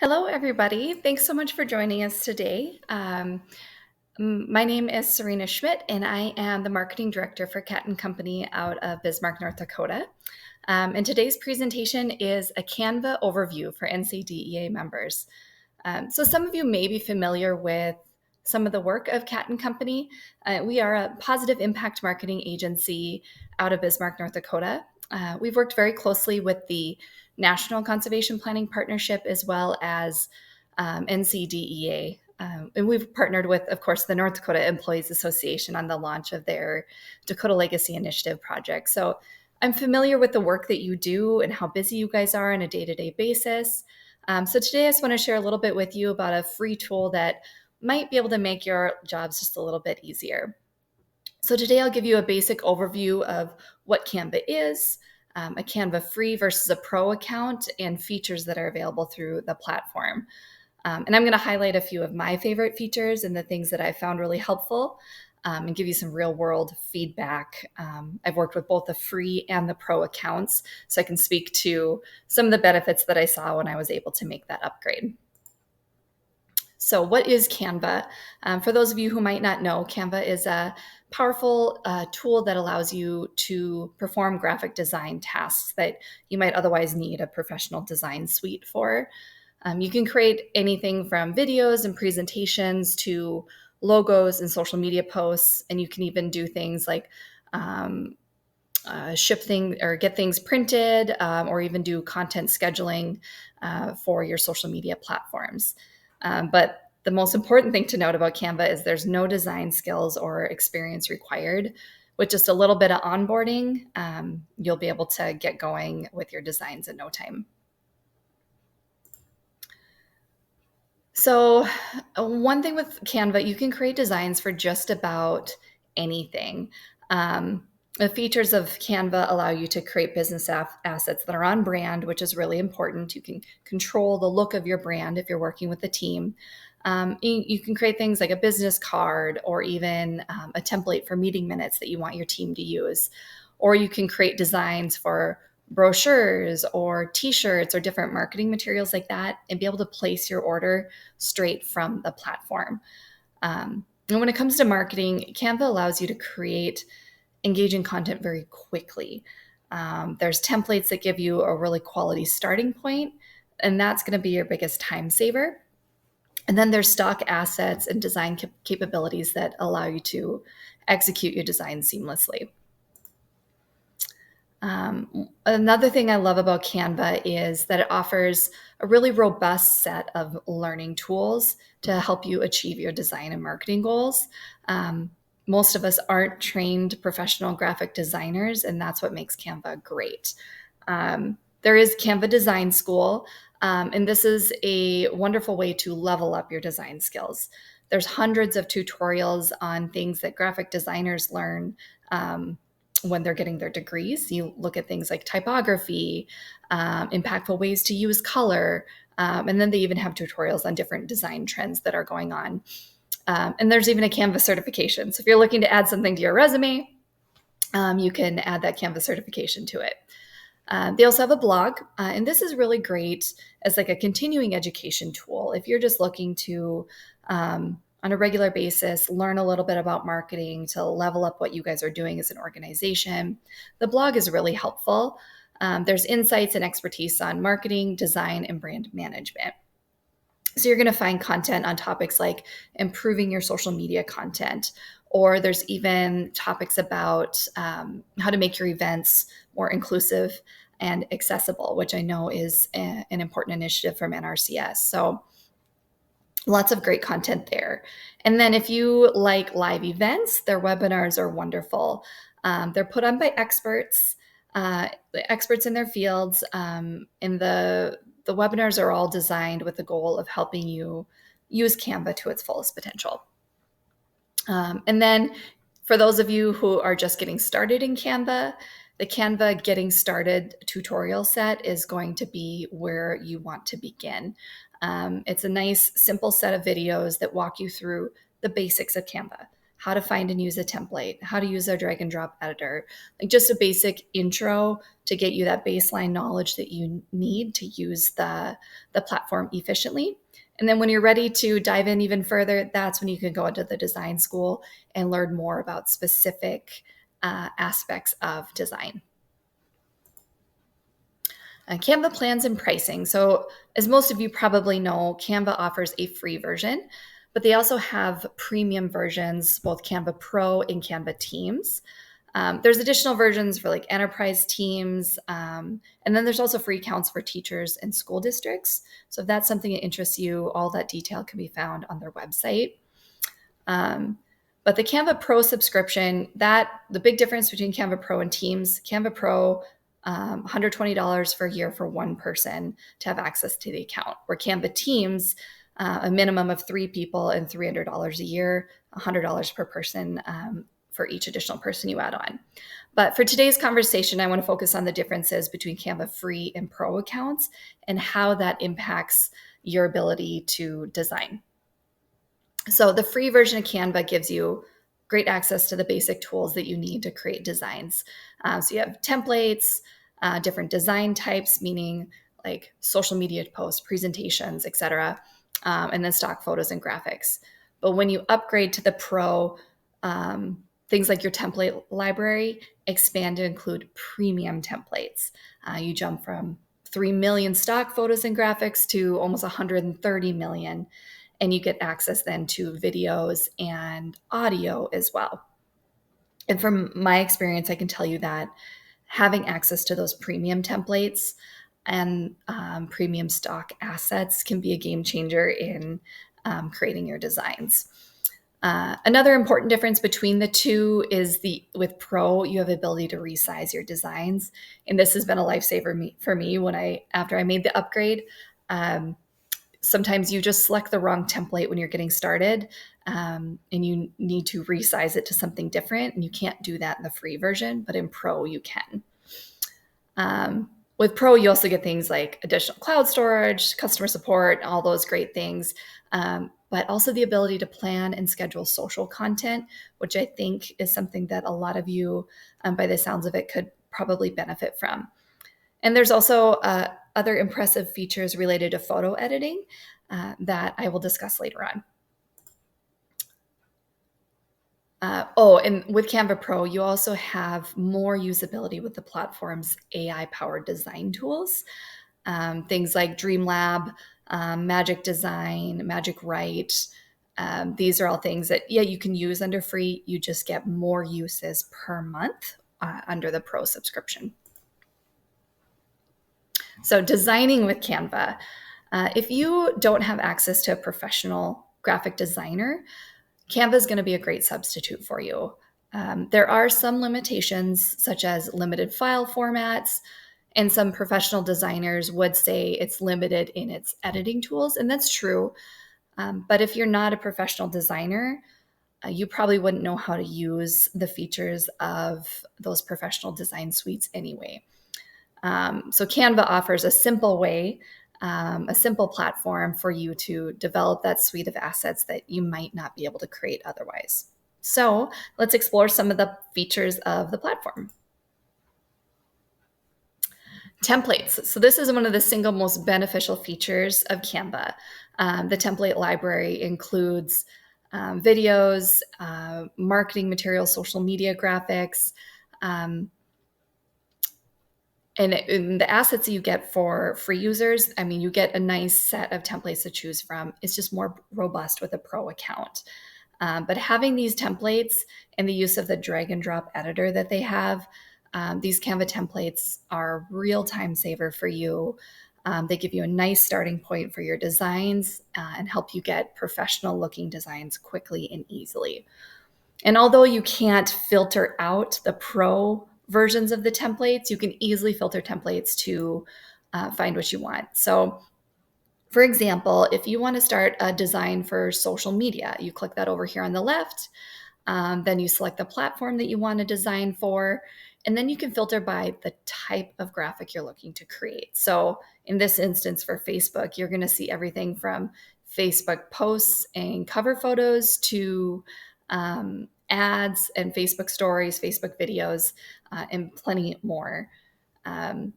Hello, everybody. Thanks so much for joining us today. My name is Serena Schmidt, and I am the marketing director for Cat and Company out of Bismarck, North Dakota. And today's presentation is a Canva overview for NCDEA members. So some of you may be familiar with some of the work of Cat and Company. We are a positive impact marketing agency out of Bismarck, North Dakota. We've worked very closely with the National Conservation Planning Partnership as well as NCDEA. And we've partnered with, of course, the North Dakota Employees Association on the launch of their Dakota Legacy Initiative project. So I'm familiar with the work that you do and how busy you guys are on a day-to-day basis. So today I just want to share a little bit with you about a free tool that might be able to make your jobs just a little bit easier. So today I'll give you a basic overview of what Canva is, a Canva free versus a pro account, and features that are available through the platform. And I'm going to highlight a few of my favorite features and the things that I found really helpful, and give you some real world feedback. I've worked with both the free and the pro accounts, so I can speak to some of the benefits that I saw when I was able to make that upgrade. So what is Canva? For those of you who might not know, Canva is a powerful tool that allows you to perform graphic design tasks that you might otherwise need a professional design suite for. You can create anything from videos and presentations to logos and social media posts, and you can even do things like ship things or get things printed, or even do content scheduling for your social media platforms. But the most important thing to note about Canva is there's no design skills or experience required. With just a little bit of onboarding, you'll be able to get going with your designs in no time. So one thing with Canva, you can create designs for just about anything. The features of Canva allow you to create business assets that are on brand, which is really important. You can control the look of your brand if you're working with a team. You can create things like a business card or even a template for meeting minutes that you want your team to use. Or you can create designs for brochures or t-shirts or different marketing materials like that and be able to place your order straight from the platform. And when it comes to marketing, Canva allows you to create engaging content very quickly. There's templates that give you a really quality starting point, and that's going to be your biggest time saver. And then there's stock assets and design capabilities that allow you to execute your design seamlessly. Another thing I love about Canva is that it offers a really robust set of learning tools to help you achieve your design and marketing goals. Most of us aren't trained professional graphic designers, and that's what makes Canva great. There is Canva Design School, and this is a wonderful way to level up your design skills. There's hundreds of tutorials on things that graphic designers learn when they're getting their degrees. You look at things like typography, impactful ways to use color, and then they even have tutorials on different design trends that are going on. And there's even a Canva certification. So if you're looking to add something to your resume, you can add that Canva certification to it. They also have a blog, and this is really great as like a continuing education tool. If you're just looking to, on a regular basis, learn a little bit about marketing to level up what you guys are doing as an organization, the blog is really helpful. There's insights and expertise on marketing, design, and brand management. So you're going to find content on topics like improving your social media content, or there's even topics about how to make your events more inclusive and accessible, which I know is an important initiative from NRCS. So lots of great content there. And then if you like live events, their webinars are wonderful. They're put on by experts, experts in their fields, and the webinars are all designed with the goal of helping you use Canva to its fullest potential. And then for those of you who are just getting started in Canva, the Canva Getting Started tutorial set is going to be where you want to begin. It's a nice, simple set of videos that walk you through the basics of Canva. how to find and use a template, how to use our drag and drop editor, like just a basic intro to get you that baseline knowledge that you need to use the platform efficiently. And then when you're ready to dive in even further, that's when you can go into the design school and learn more about specific aspects of design. Canva plans and pricing. So, as most of you probably know, Canva offers a free version, but they also have premium versions, both Canva Pro and Canva Teams. There's additional versions for like enterprise teams, and then there's also free accounts for teachers and school districts. So, if that's something that interests you, all that detail can be found on their website. But the Canva Pro subscription, the big difference between Canva Pro and Teams, Canva Pro, $120 for a year for one person to have access to the account, where Canva Teams, a minimum of 3 people and $300 a year, $100 per person for each additional person you add on. But for today's conversation, I want to focus on the differences between Canva free and pro accounts and how that impacts your ability to design. So the free version of Canva gives you great access to the basic tools that you need to create designs. So you have templates, different design types, meaning like social media posts, presentations, etc., and then stock photos and graphics. But when you upgrade to the Pro, things like your template library expand to include premium templates. You jump from 3 million stock photos and graphics to almost 130 million. And you get access then to videos and audio as well. And from my experience, I can tell you that having access to those premium templates and premium stock assets can be a game changer in creating your designs. Another important difference between the two is with Pro, you have the ability to resize your designs. And this has been a lifesaver for me after I made the upgrade. Sometimes you just select the wrong template when you're getting started, and you need to resize it to something different. And you can't do that in the free version, but in Pro, you can. With Pro, you also get things like additional cloud storage, customer support, all those great things, but also the ability to plan and schedule social content, which I think is something that a lot of you, by the sounds of it, could probably benefit from. And there's also other impressive features related to photo editing that I will discuss later on. And with Canva Pro, you also have more usability with the platform's AI-powered design tools. Things like Dreamlab, Magic Design, Magic Write. These are all things that, you can use under free. You just get more uses per month under the Pro subscription. So designing with Canva, if you don't have access to a professional graphic designer, Canva is going to be a great substitute for you. There are some limitations, such as limited file formats, and some professional designers would say it's limited in its editing tools, and that's true. But if you're not a professional designer, you probably wouldn't know how to use the features of those professional design suites anyway. So Canva offers a simple way, a simple platform for you to develop that suite of assets that you might not be able to create otherwise. So let's explore some of the features of the platform. Templates. So this is one of the single most beneficial features of Canva. The template library includes videos, marketing materials, social media graphics, and the assets that you get for free users, you get a nice set of templates to choose from. It's just more robust with a Pro account. But having these templates and the use of the drag and drop editor that they have, these Canva templates are a real time saver for you. They give you a nice starting point for your designs and help you get professional looking designs quickly and easily. And although you can't filter out the Pro versions of the templates, you can easily filter templates to find what you want. So for example, if you want to start a design for social media, you click that over here on the left, then you select the platform that you want to design for, and then you can filter by the type of graphic you're looking to create. So in this instance for Facebook, you're going to see everything from Facebook posts and cover photos to ads and Facebook stories, Facebook videos, and plenty more.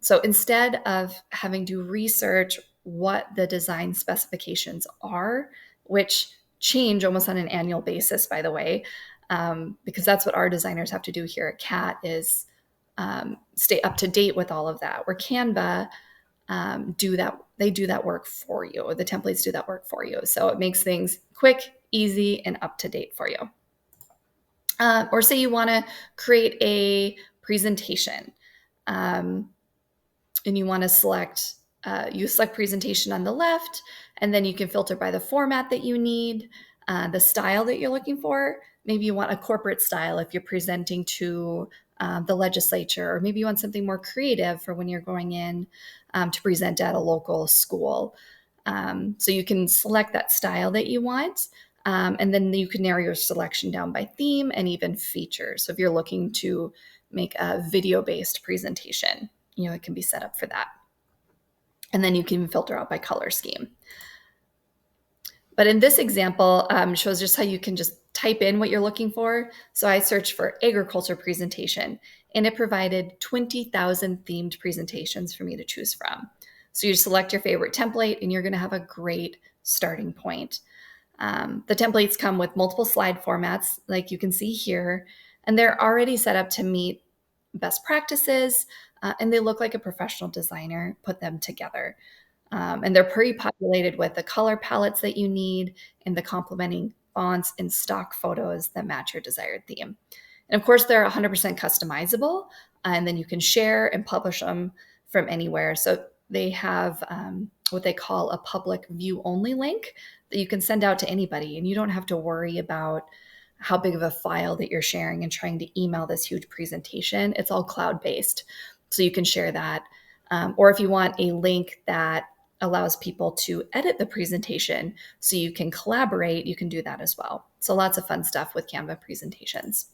So instead of having to research what the design specifications are, which change almost on an annual basis, by the way, because that's what our designers have to do here at CAT is stay up to date with all of that. Where Canva do that, they do that work for you, or the templates do that work for you. So it makes things quick, easy, and up to date for you. Or say you want to create a presentation. And you want to select, you select presentation on the left, and then you can filter by the format that you need, the style that you're looking for. Maybe you want a corporate style if you're presenting to the legislature, or maybe you want something more creative for when you're going in to present at a local school. So you can select that style that you want. And then you can narrow your selection down by theme and even features. So if you're looking to make a video-based presentation, it can be set up for that. And then you can filter out by color scheme. But in this example, shows just how you can just type in what you're looking for. So I searched for agriculture presentation, and it provided 20,000 themed presentations for me to choose from. So you select your favorite template, and you're going to have a great starting point. The templates come with multiple slide formats, like you can see here, and they're already set up to meet best practices, and they look like a professional designer put them together. And they're pre-populated with the color palettes that you need and the complementing fonts and stock photos that match your desired theme. And of course, they're 100% customizable, and then you can share and publish them from anywhere. So they have what they call a public view only link that you can send out to anybody, and you don't have to worry about how big of a file that you're sharing and trying to email this huge presentation. It's all cloud-based, so you can share that. Or if you want a link that allows people to edit the presentation so you can collaborate, you can do that as well. So lots of fun stuff with Canva presentations.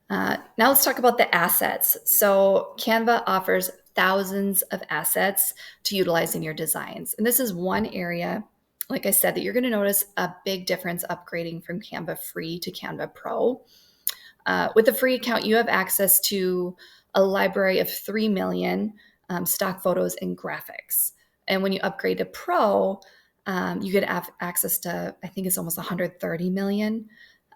Now let's talk about the assets. So Canva offers thousands of assets to utilize in your designs. And this is one area, like I said, that you're going to notice a big difference upgrading from Canva Free to Canva Pro. With a free account, you have access to a library of 3 million stock photos and graphics. And when you upgrade to Pro, you get access to, I think it's almost 130 million.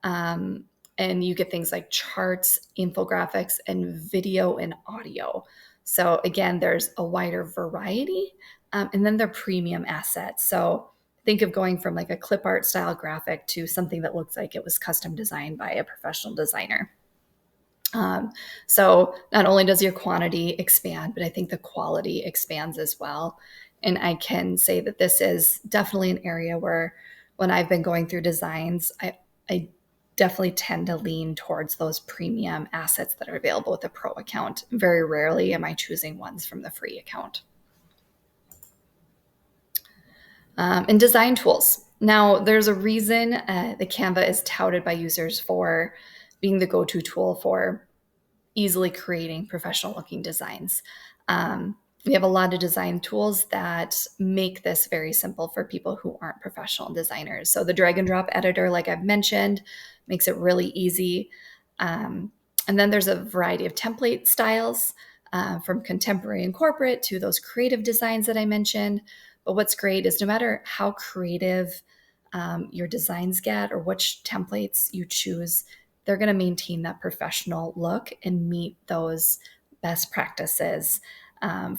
And you get things like charts, infographics, and video and audio. So again, there's a wider variety. And then they're premium assets. So think of going from like a clip art style graphic to something that looks like it was custom designed by a professional designer. So not only does your quantity expand, but I think the quality expands as well. And I can say that this is definitely an area where when I've been going through designs, I definitely tend to lean towards those premium assets that are available with a pro account. Very rarely am I choosing ones from the free account. And design tools. Now, there's a reason that Canva is touted by users for being the go-to tool for easily creating professional looking designs. We have a lot of design tools that make this very simple for people who aren't professional designers. So the drag and drop editor, like I've mentioned, makes it really easy. And then there's a variety of template styles from contemporary and corporate to those creative designs that I mentioned. But what's great is no matter how creative your designs get or which templates you choose, they're going to maintain that professional look and meet those best practices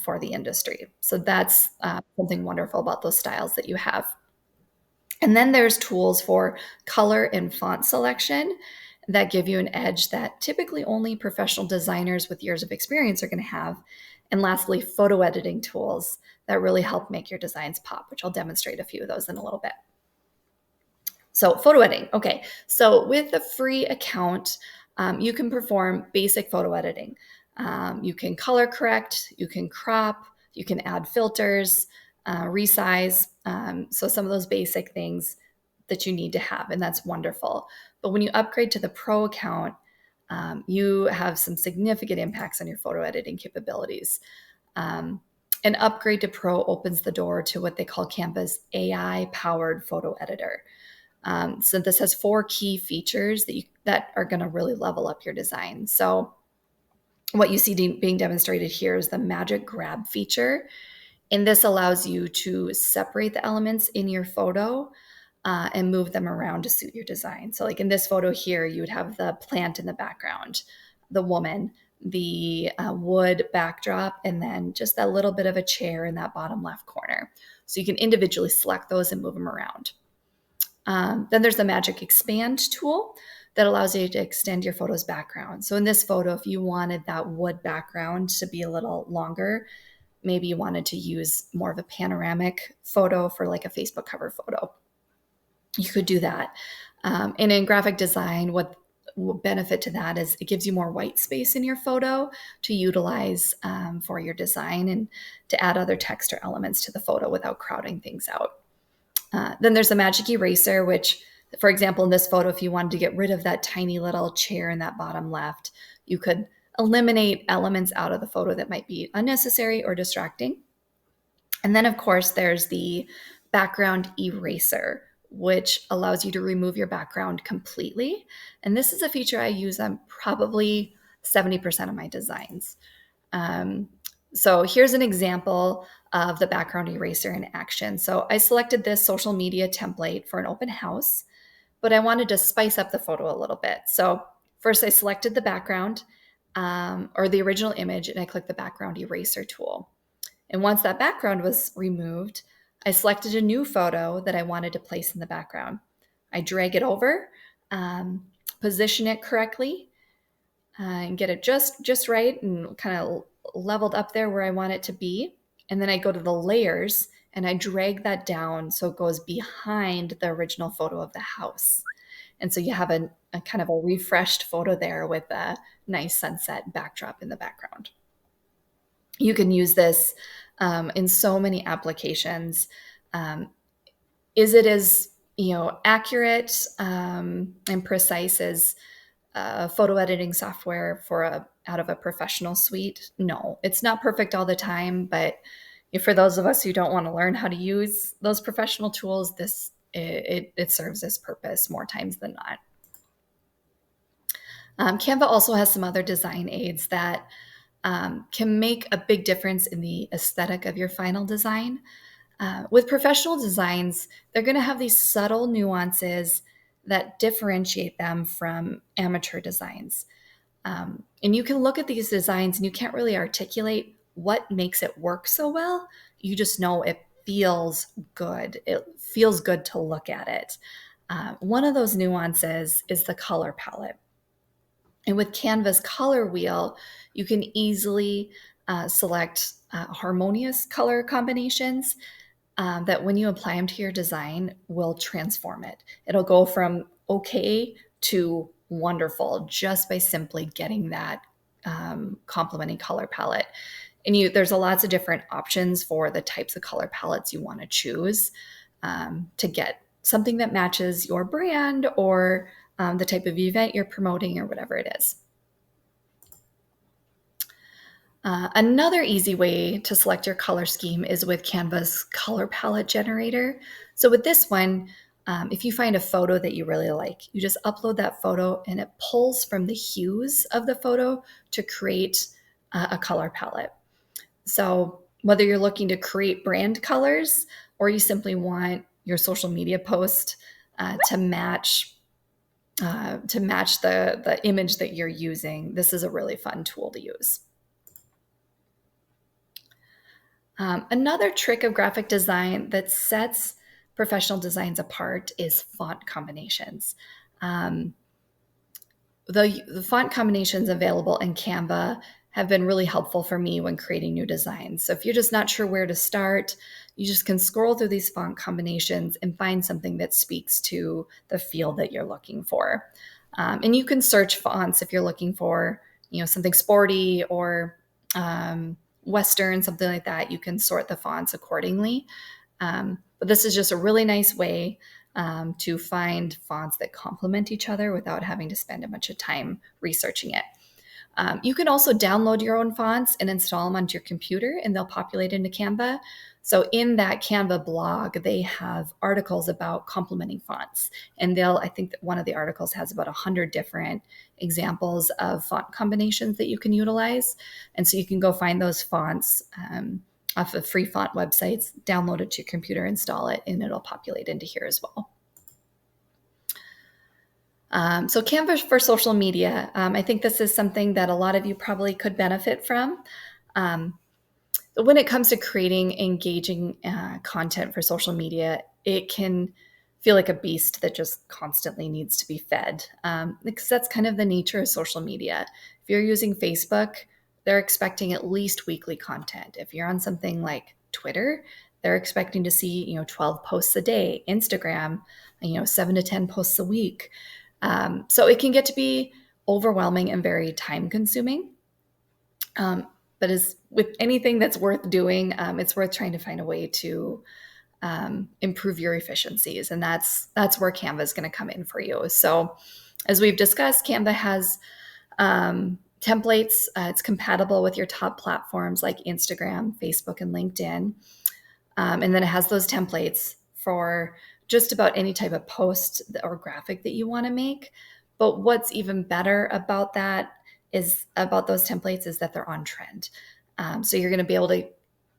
for the industry. So that's something wonderful about those styles that you have. And then there's tools for color and font selection that give you an edge that typically only professional designers with years of experience are going to have. And lastly, photo editing tools that really help make your designs pop, which I'll demonstrate a few of those in a little bit. So photo editing. Okay, so with a free account, you can perform basic photo editing. You can color correct, you can crop, you can add filters, resize. So some of those basic things that you need to have, and that's wonderful. But when you upgrade to the pro account, you have some significant impacts on your photo editing capabilities. An upgrade to pro opens the door to what they call Canva's AI-powered photo editor. So this has 4 key features that are going to really level up your design. So what you see being demonstrated here is the magic grab feature. And this allows you to separate the elements in your photo and move them around to suit your design. So like in this photo here, you would have the plant in the background, the woman, the wood backdrop, and then just that little bit of a chair in that bottom left corner. So you can individually select those and move them around. Then there's the magic expand tool that allows you to extend your photo's background. So in this photo, if you wanted that wood background to be a little longer, maybe you wanted to use more of a panoramic photo for like a Facebook cover photo, you could do that. And in graphic design, what benefit to that is it gives you more white space in your photo to utilize for your design and to add other text or elements to the photo without crowding things out. Then there's a magic eraser, which, for example, in this photo, if you wanted to get rid of that tiny little chair in that bottom left, you could eliminate elements out of the photo that might be unnecessary or distracting. And then, of course, there's the background eraser, which allows you to remove your background completely. And this is a feature I use on probably 70% of my designs. So here's an example of the background eraser in action. So I selected this social media template for an open house, but I wanted to spice up the photo a little bit. So first I selected the background or the original image, and I clicked the background eraser tool. And once that background was removed, I selected a new photo that I wanted to place in the background. I drag it over, position it correctly, and get it just right and kind of leveled up there where I want it to be. And then I go to the layers and I drag that down so it goes behind the original photo of the house. And so you have a kind of a refreshed photo there with a nice sunset backdrop in the background. You can use this in so many applications. Is it as accurate and precise as photo editing software out of a professional suite? No, it's not perfect all the time, but for those of us who don't want to learn how to use those professional tools, it serves its purpose more times than not. Canva also has some other design aids that can make a big difference in the aesthetic of your final design. With professional designs, they're going to have these subtle nuances that differentiate them from amateur designs. And you can look at these designs and you can't really articulate what makes it work so well. You just know it feels good. It feels good to look at it. One of those nuances is the color palette. And with Canva's color wheel, you can easily select harmonious color combinations that when you apply them to your design will transform it. It'll go from okay to wonderful just by simply getting that complementing color palette. And there's lots of different options for the types of color palettes you want to choose to get something that matches your brand or the type of event you're promoting or whatever it is. Another easy way to select your color scheme is with Canva's color palette generator. So with this one, if you find a photo that you really like, you just upload that photo and it pulls from the hues of the photo to create a color palette. So whether you're looking to create brand colors or you simply want your social media post to match the image that you're using, this is a really fun tool to use. Another trick of graphic design that sets professional designs apart is font combinations. The font combinations available in Canva have been really helpful for me when creating new designs. So if you're just not sure where to start, you just can scroll through these font combinations and find something that speaks to the feel that you're looking for. And you can search fonts if you're looking for, something sporty or Western, something like that. You can sort the fonts accordingly. But this is just a really nice way to find fonts that complement each other without having to spend a bunch of time researching it. You can also download your own fonts and install them onto your computer, and they'll populate into Canva. So in that Canva blog, they have articles about complementing fonts. And I think that one of the articles has about 100 different examples of font combinations that you can utilize. And so you can go find those fonts off of free font websites, download it to your computer, install it, and it'll populate into here as well. So Canva for social media, I think this is something that a lot of you probably could benefit from. When it comes to creating engaging content for social media, it can feel like a beast that just constantly needs to be fed, because that's kind of the nature of social media. If you're using Facebook, they're expecting at least weekly content. If you're on something like Twitter, they're expecting to see 12 posts a day. Instagram, 7 to 10 posts a week. So it can get to be overwhelming and very time consuming. But as with anything that's worth doing, it's worth trying to find a way to improve your efficiencies. And that's where Canva is going to come in for you. So as we've discussed, Canva has templates. It's compatible with your top platforms like Instagram, Facebook, and LinkedIn. And then it has those templates for just about any type of post or graphic that you want to make. But what's even better about those templates is that they're on trend. So you're going to be able to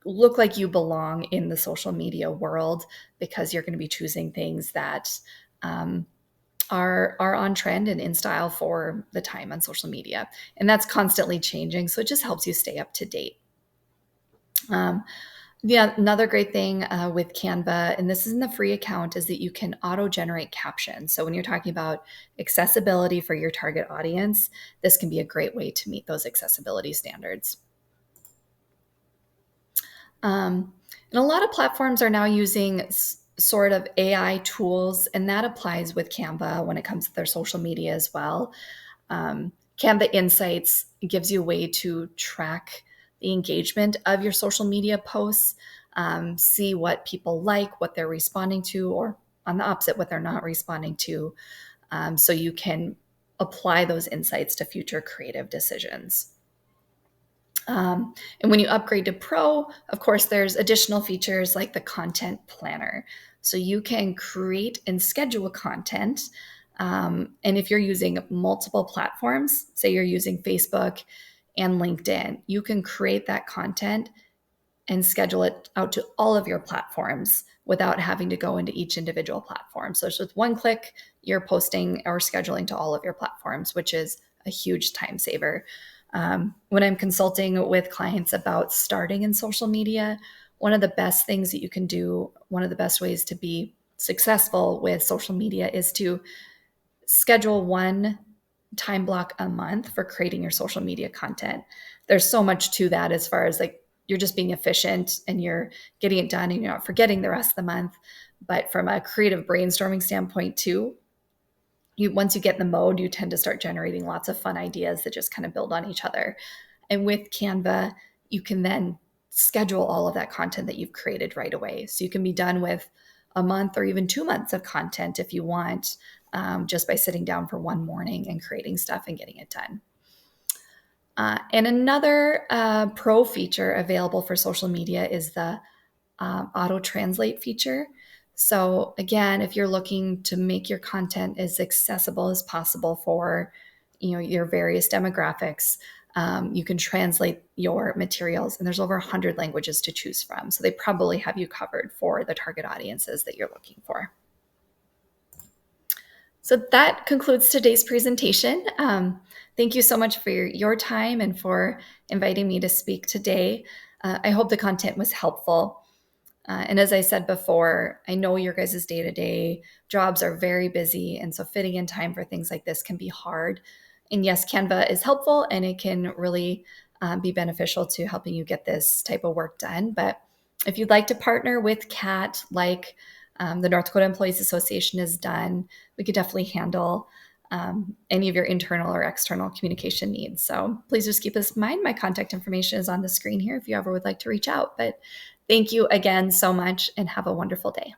look like you belong in the social media world because you're going to be choosing things that are on trend and in style for the time on social media. And that's constantly changing. So it just helps you stay up to date. Yeah, another great thing with Canva, and this is in the free account, is that you can auto-generate captions. So when you're talking about accessibility for your target audience, this can be a great way to meet those accessibility standards. And a lot of platforms are now using sort of AI tools, and that applies with Canva when it comes to their social media as well. Canva Insights gives you a way to track the engagement of your social media posts, see what people like, what they're responding to, or on the opposite, what they're not responding to, so you can apply those insights to future creative decisions. And when you upgrade to Pro, of course, there's additional features like the content planner. So you can create and schedule content. And if you're using multiple platforms, say you're using Facebook and LinkedIn, you can create that content and schedule it out to all of your platforms without having to go into each individual platform. So it's with one click, you're posting or scheduling to all of your platforms, which is a huge time saver. When I'm consulting with clients about starting in social media, one of the best things that you can do, one of the best ways to be successful with social media is to schedule one time block a month for creating your social media content. There's so much to that as far as like you're just being efficient and you're getting it done and you're not forgetting the rest of the month. But from a creative brainstorming standpoint too, once you get in the mode, you tend to start generating lots of fun ideas that just kind of build on each other. And with Canva, you can then schedule all of that content that you've created right away. So you can be done with a month or even 2 months of content if you want, just by sitting down for one morning and creating stuff and getting it done. And another pro feature available for social media is the auto translate feature. So again, if you're looking to make your content as accessible as possible for your various demographics, you can translate your materials, and there's over 100 languages to choose from. So they probably have you covered for the target audiences that you're looking for. So that concludes today's presentation. Thank you so much for your time and for inviting me to speak today. I hope the content was helpful. And as I said before, I know your guys' day-to-day jobs are very busy, and so fitting in time for things like this can be hard. And yes, Canva is helpful, and it can really be beneficial to helping you get this type of work done. But if you'd like to partner with CAT, like the North Dakota Employees Association has done, we could definitely handle any of your internal or external communication needs. So please just keep this in mind. My contact information is on the screen here if you ever would like to reach out. But thank you again so much and have a wonderful day.